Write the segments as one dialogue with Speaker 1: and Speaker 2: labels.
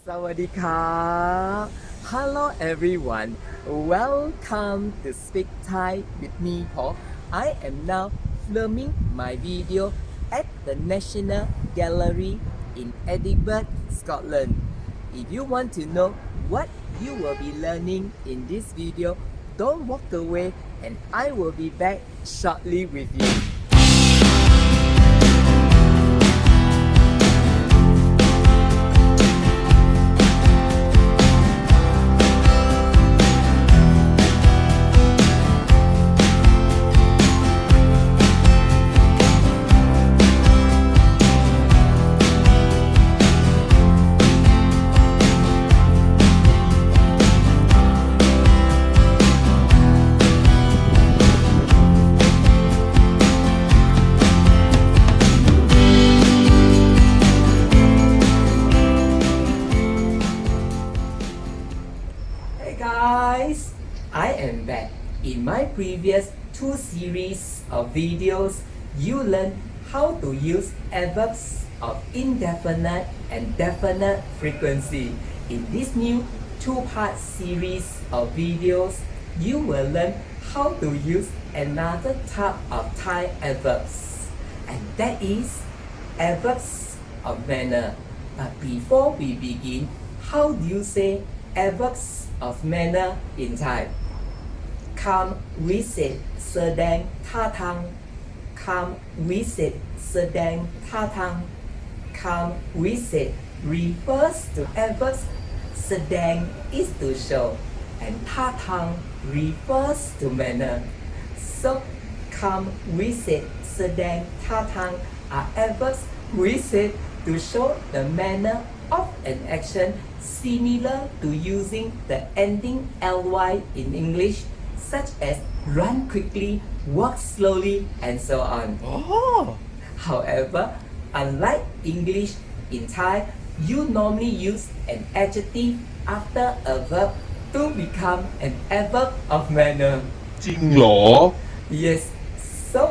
Speaker 1: Sawadika. Hello everyone. Welcome to Speak Thai with me, Paul. I am now filming my video at the National Gallery in Edinburgh, Scotland. If you want to know what you will be learning in this video, don't walk away and I will be back shortly with you. Hey guys, I am back. In my previous two series of videos, you learned how to use adverbs of indefinite and definite frequency. In this new two-part series of videos, you will learn how to use another type of Thai adverbs, and that is adverbs of manner. But before we begin, how do you say adverbs of manner in Thai? คำวิเศษแสดงท่าทางคำวิเศษแสดงท่าทางคำวิเศษ refers to adverbs แสดง is to show and ท่าทาง refers to manner. So คำวิเศษแสดงท่าทาง are adverbs we say to show the manner of an action similar to using the ending ly in English, such as run quickly, walk slowly, and so on.
Speaker 2: Oh.
Speaker 1: However, unlike English, in Thai, you normally use an adjective after a verb to become an adverb of manner.
Speaker 2: จริงเหรอ
Speaker 1: Yes, so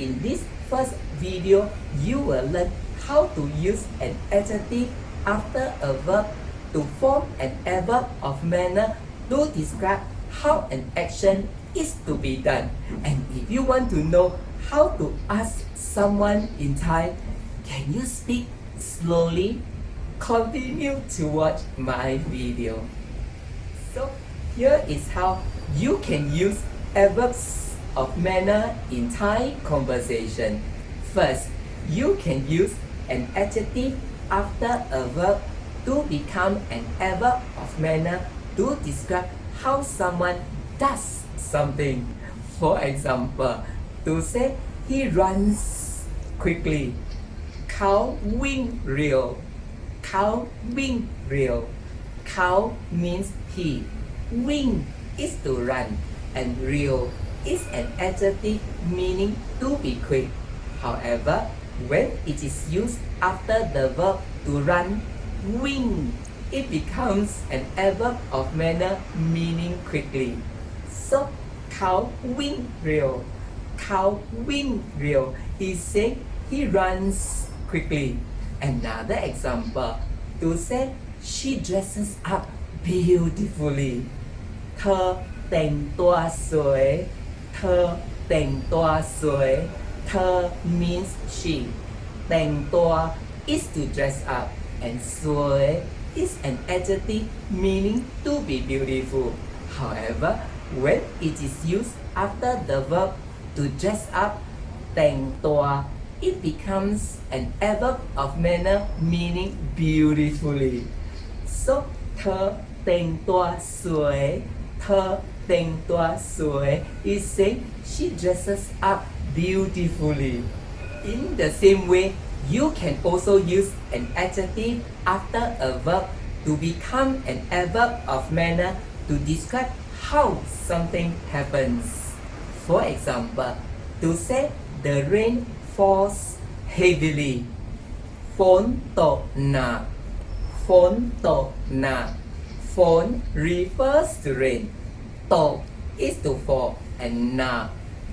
Speaker 1: in this first video, you will learn how to use an adjective after a verb to form an adverb of manner to describe how an action is to be done. And if you want to know how to ask someone in Thai, can you speak slowly? Continue to watch my video. So here is how you can use adverbs of manner in Thai conversation. First, you can use an adjective after a verb to become an adverb of manner to describe how someone does something. For example, to say he runs quickly. เขาวิ่งเร็วเขาวิ่งเร็วเขา means he. วิ่ง is to run and เร็ว is an adjective meaning to be quick. However, when it is used after the verb to run, วิ่ง it becomes an adverb of manner meaning quickly. So เขาวิ่งเร็วเขาวิ่งเร็ว is saying he runs quickly. Another example, to say she dresses up beautifully. เธอแต่งตัวสวยเธอแต่งตัวสวยเธอ means she. แต่งตัว is to dress up and สวย is an adjective meaning to be beautiful. However, when it is used after the verb to dress up, แต่งตัว it becomes an adverb of manner meaning beautifully. So เธอแต่งตัวสวยเธอแต่งตัวสวย is saying she dresses up beautifully. In the same way, you can also use an adjective after a verb to become an adverb of manner to describe how something happens. For example, to say the rain falls heavily. ฝนตกหนักฝนตกหนักฝน refers to rain. ตก is to fall and หนัก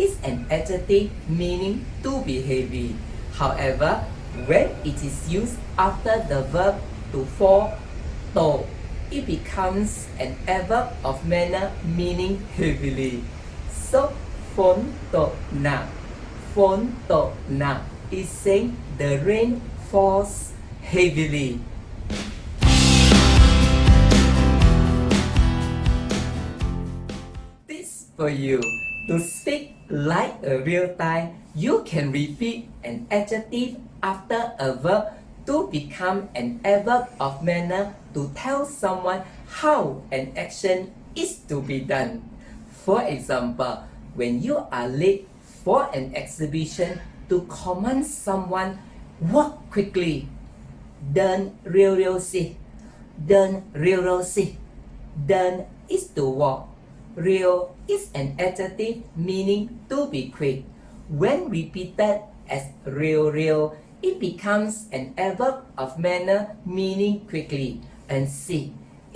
Speaker 1: is an adjective meaning to be heavy. However, when it is used after the verb to fall, โต it becomes an adverb of manner meaning heavily. So ฝนตกหนักฝนตกหนัก is saying the rain falls heavily. This for you. To speak like a real Thai, you can repeat an adjective after a verb to become an adverb of manner to tell someone how an action is to be done. For example, when you are late for an exhibition, to command someone walk quickly. เดินเร็วๆสิเดินเร็วๆสิเดิน is to walk. Real is an adjective meaning to be quick. When repeated as real, it becomes an adverb of manner meaning quickly. And see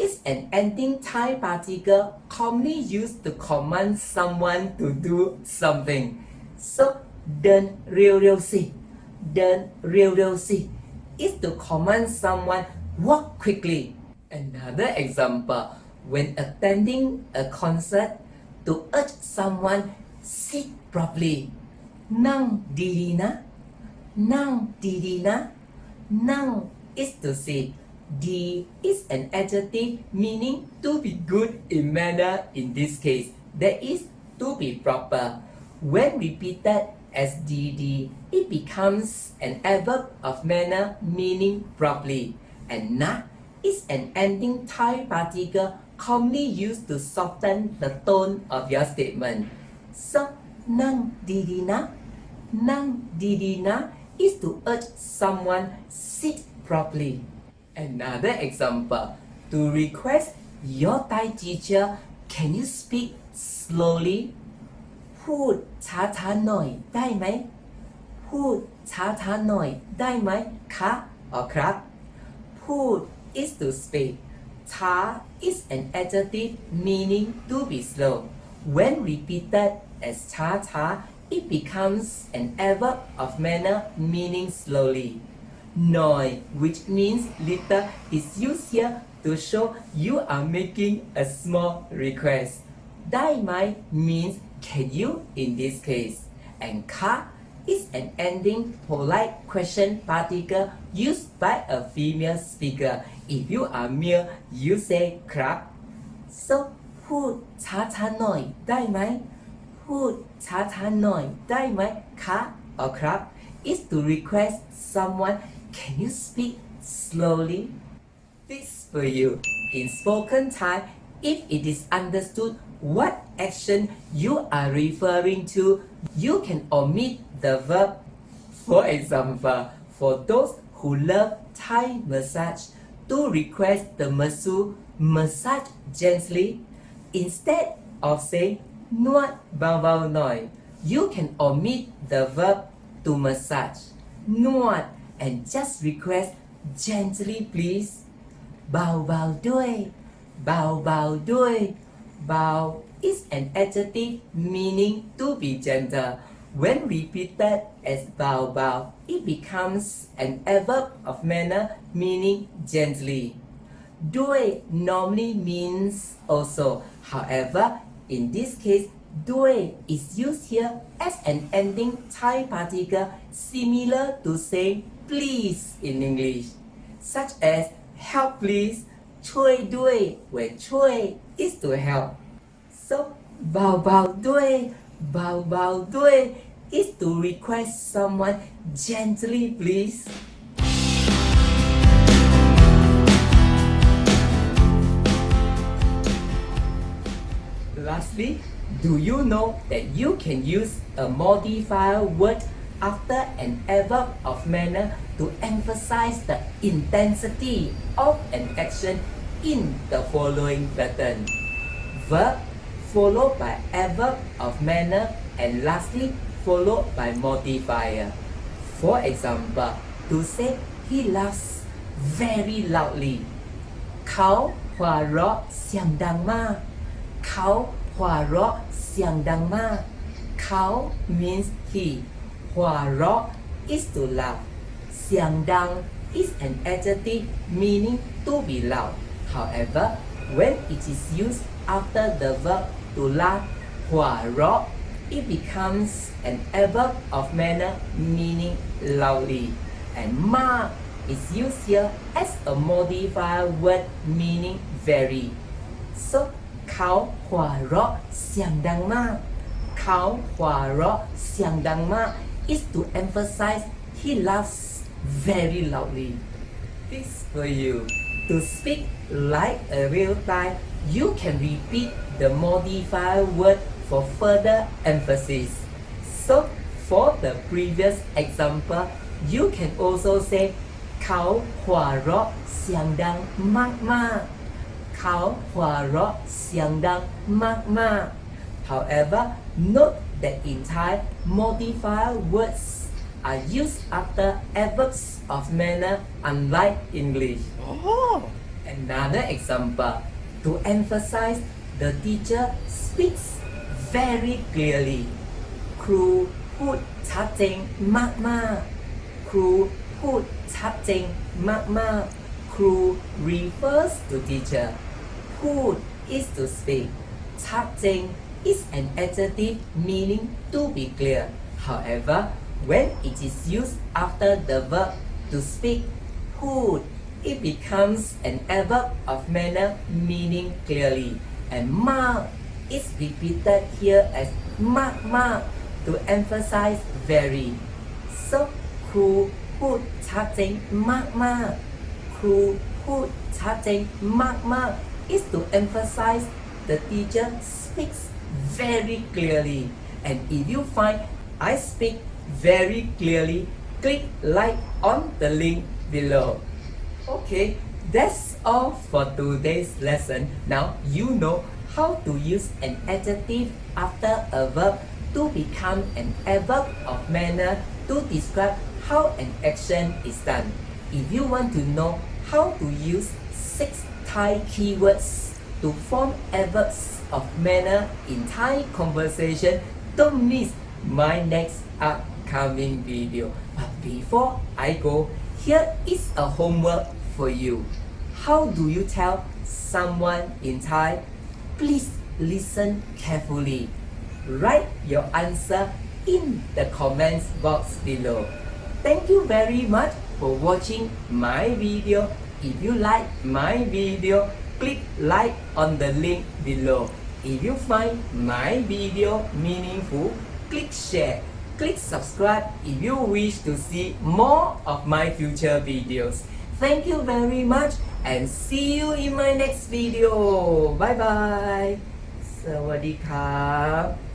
Speaker 1: is an ending Thai particle commonly used to command someone to do something. So เดินเร็วๆสิเดินเร็วๆสิ is to command someone walk quickly. Another example, when attending a concert, to urge someone sit properly. นั่งดีๆนะนั่งดีๆนะนั่ง is to sit. D is an adjective meaning to be good in manner in this case. That is to be proper. When repeated as dd, it becomes an adverb of manner meaning properly. And na is an ending Thai particle commonly used to soften the tone of your statement. So นั่งดีๆนะนั่งดีๆนะ is to urge someone sit properly. Another example, to request your Thai teacher, can you speak slowly? พูดช้าๆหน่อยได้ไหมพูดช้าๆหน่อยได้ไหมคะor ครับพูด is to speak. ช้า is an adjective meaning to be slow. When repeated as ช้า it becomes an adverb of manner meaning slowly. Noi, which means little, is used here to show you are making a small request. ได้ไหม means can you in this case. And ka is an ending polite question particle used by a female speaker. If you are male, you say ครับ So พูดช้าๆหน่อยได้ไหมพูดช้าๆหน่อยได้ไหมคะ or ครับ is to request someone, can you speak slowly? This for you. In spoken Thai, if it is understood what action you are referring to, you can omit the verb. For example, for those who love Thai massage, to request the massage gently, instead of saying นวดเบาๆหน่อย you can omit the verb to massage นวด and just request gently please เบาๆด้วยเบาๆด้วยเบา is an adjective meaning to be gentle. When repeated as เบาๆ it becomes an adverb of manner meaning gently. ด้วย normally means also. However, in this case, ด้วย is used here as an ending Thai particle similar to saying please in English, such as help please, ช่วยด้วย where ช่วย is to help. So เบาๆด้วยเบาๆด้วย is to request someone gently please. Lastly, do you know that you can use a modifier word after an adverb of manner to emphasize the intensity of an action in the following pattern? Verb followed by adverb of manner and lastly followed by modifier. For example, to say he laughs very loudly. เขาหัวเราะเสียงดังมากเขาหัวเราะเสียงดังมากเขา means he หัวเราะ is to laugh เสียงดัง is an adjective meaning to be loud. However, when it is used after the verb to laugh, หัวเราะ it becomes an adverb of manner meaning loudly. And ma is used here as a modifier word meaning very. So เขาหัวเราะเสียงดังมากเขาหัวเราะเสียงดังมาก is to emphasize he laughs very loudly. This for you. To speak like a real Thai, you can repeat the modifier word for further emphasis. So for the previous example, you can also say เขาหัวเราะเสียงดังมากๆเขาหัวเราะเสียงดังมากๆ However, note that in Thai, modifier words are used after adverbs of manner unlike English.
Speaker 2: Oh.
Speaker 1: Another example, to emphasize the teacher speaks very clearly. ครูพูดชัดเจนมากๆครูพูดชัดเจนมากๆครู refers to teacher. พูด is to speak. ชัดเจน is an adjective meaning to be clear. However, when it is used after the verb to speak, พูด, it becomes an adverb of manner meaning clearly. And มาก is repeated here as มากๆ to emphasize very. So ครูพูดชัดเจนมากๆครูพูดชัดเจนมากๆ is to emphasize the teacher speaks very clearly. And if you find I speak very clearly, click like on the link below. Okay, that's all for today's lesson. Now you know how to use an adjective after a verb to become an adverb of manner to describe how an action is done. If you want to know how to use 6 Thai keywords to form adverbs of manner in Thai conversation, don't miss my next upcoming video. But before I go, here is a homework for you. How do you tell someone in Thai? Please listen carefully. Write your answer in the comments box below. Thank you very much for watching my video. If you like my video, click like on the link below. If you find my video meaningful, click share. Click subscribe if you wish to see more of my future videos. Thank you very much and see you in my next video. Bye bye. สวัสดีครับ